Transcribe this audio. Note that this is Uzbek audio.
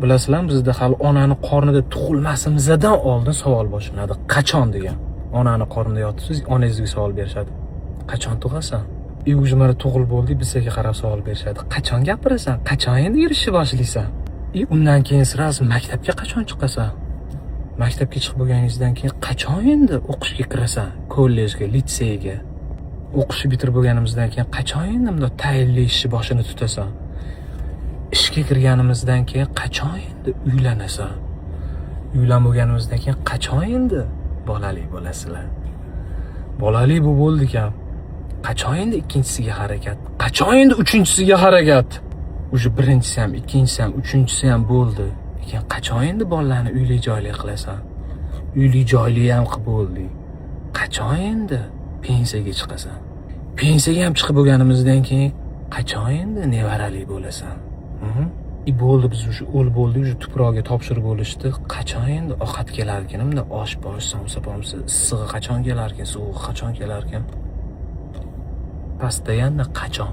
Bilasizlar, bizda hali onani qornida tug'ilmasimizdan oldin savol boshlanadi. Qachon degan. Onani qornida yotibsiz, onangizga savol berishadi. Qachon tug'asan? Уже mana tug'ilib bo'ldik, bizga qarab savol berishadi. Qachon gapirasan? Qachon endi yurishni boshlaysan? Undan keyin siz maktabga qachon chiqasan? Maktabga chiqib bo'lganingizdan keyin qachon endi o'qishga kirasan? Kollejga, litseyga. O'qishni bitirib bo'lganimizdan keyin qachon endi bunday tayinli ishni boshini tutasan? Ishga kirganimizdan keyin qachon endi uylanasan? Uylanib bo'lganimizdan keyin qachon endi bolali bo'lasizlar? Bolali bu bo'ldik-a. Qachon endi ikkinchisiga harakat? Qachon endi uchinchisiga harakat? Уже birinchisi ham, ikkinchisi ham, uchinchisi ham bo'ldi. Lekin qachon endi bolalarni uyli joyli qilasan? Uyli joyli ham qilib bo'ldik. Qachon endi pensiyaga chiqasan? Pensiyaga ham chiqib bo'lganimizdan keyin qachon endi nevarali bo'lasan? Bo'ldi, biz уже o'l bo'ldik, уже tuproqga topshirib bo'lishdi. Qachon endi ovqat kelarkan, unda osh bosh, somsa pomsa, issig'i qachon kelarkan, sovug'i qachon kelarkan? Pastda yana qachon?